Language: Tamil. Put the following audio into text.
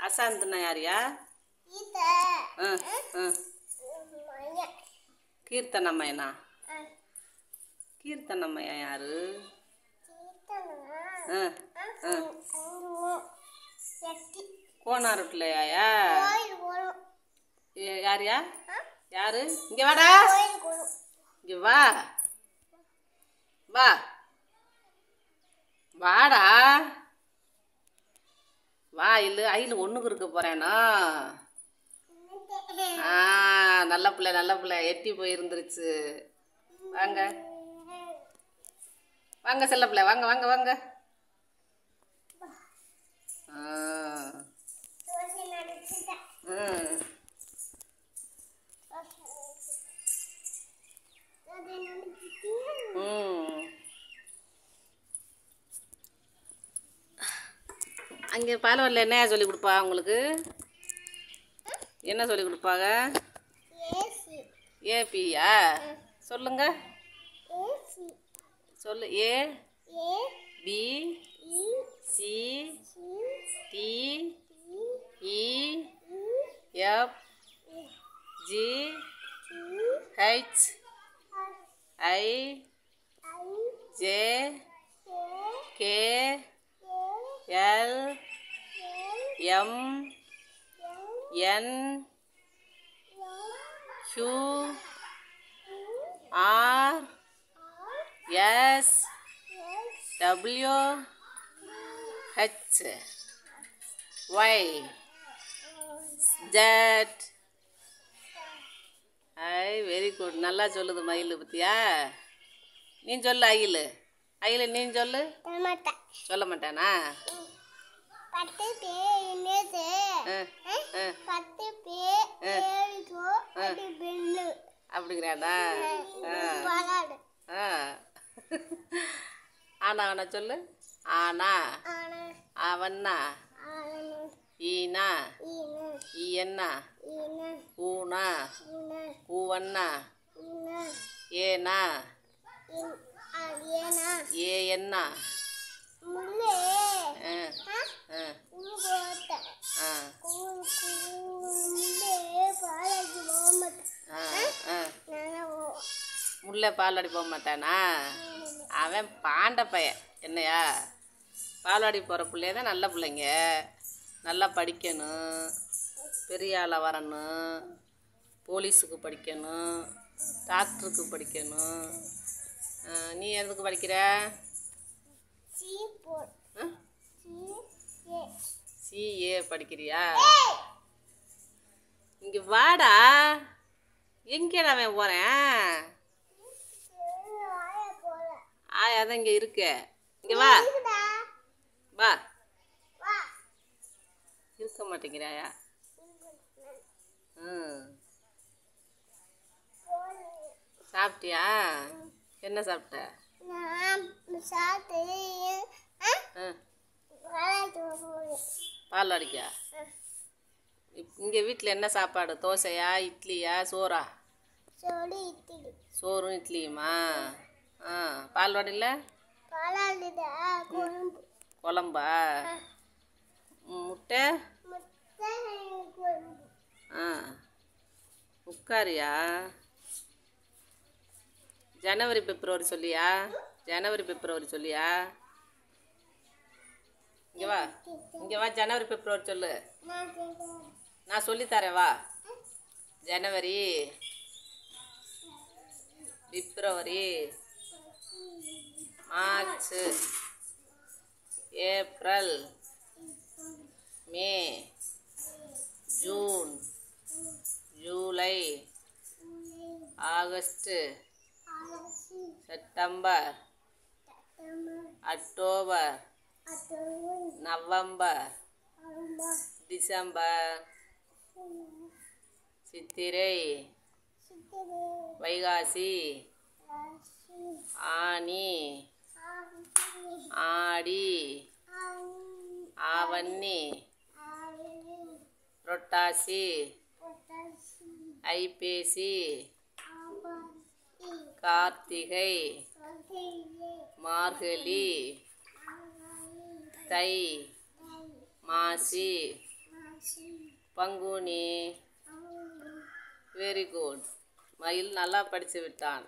அசாந்தனா யாரியா? கீர்த்தனம்மையனா? கீர்த்தனம்மையா யாரு? கோனாருட்லையா? யாரியா? யாரு? இங்க வாடா, இங்க வா, வா, வாடா, வா. இல்லை ஐயில் ஒன்றுக்கு இருக்க போறேனா? நல்ல பிள்ளை, நல்ல பிள்ளை. எட்டி போயிருந்துருச்சு. வாங்க, வாங்க செல்ல பிள்ளை, வாங்க வாங்க வாங்க. அங்கே பாலவரில் என்னையா சொல்லி கொடுப்பா உங்களுக்கு? என்ன சொல்லி கொடுப்பாங்க? ஏபியா? சொல்லுங்க, சொல்லு. A B C D E F G H I J K L M N Q R S W H Y Z. Very good. நல்லா சொல்லுது மயில் பத்தியா? நீ சொல்லு அகில். அகில் நீ சொல்லு. சொல்ல மாட்டானா? அப்படிங்கிறாடா? ஆனா ஆனா சொல்லு. ஆனா அவன்னா ஈனா ஈயன்னா ஊனா ஊவன்னா ஏனா ஏன்னா முல்லை பால்வாடி போக மாட்டானா? அவன் பாண்ட பையன். என்னையா? பால்வாடி போகிற பிள்ளைய தான் நல்ல பிள்ளைங்க. நல்லா படிக்கணும், பெரிய ஆளாக வரணும், போலீஸுக்கு படிக்கணும், டாக்டருக்கு படிக்கணும். நீ எதுக்கு படிக்கிற? சிஏ படிக்கிறியா? இங்கே வாடா. எங்கேடா அவன் போகிறேன்? அதான் இங்கே இருக்க. இங்கே வா, வா. இருக்க மாட்டேங்கிறாயா? சாப்பிட்டியா? என்ன சாப்பிட்ட? பால்வாடிக்கா? இங்கே வீட்டில் என்ன சாப்பாடு? தோசையா இட்லியா சோறா? சோறும் இட்லியுமா? பால்வாடியில் குழம்பா? முட்டை? உட்காரியா? ஜனவரி பிப்ரவரி சொல்லியா? ஜனவரி பிப்ரவரி சொல்லியா? இங்கே வா, இங்கே வா. ஜனவரி பிப்ரவரி சொல்லு. நான் சொல்லித்தரேன், வா. ஜனவரி பிப்ரவரி மார்ச் ஏப்ரல் மே ஜூன் ஜூலை ஆகஸ்ட் செப்டம்பர் அக்டோபர் நவம்பர் டிசம்பர் சித்திரை வைகாசி ஆனி ஆடி ஆவணி புரட்டாசி ஐப்பசி கார்த்திகை மார்கழி தை மாசி பங்குனி. Very good. மயில் நல்லா படித்து விட்டான்.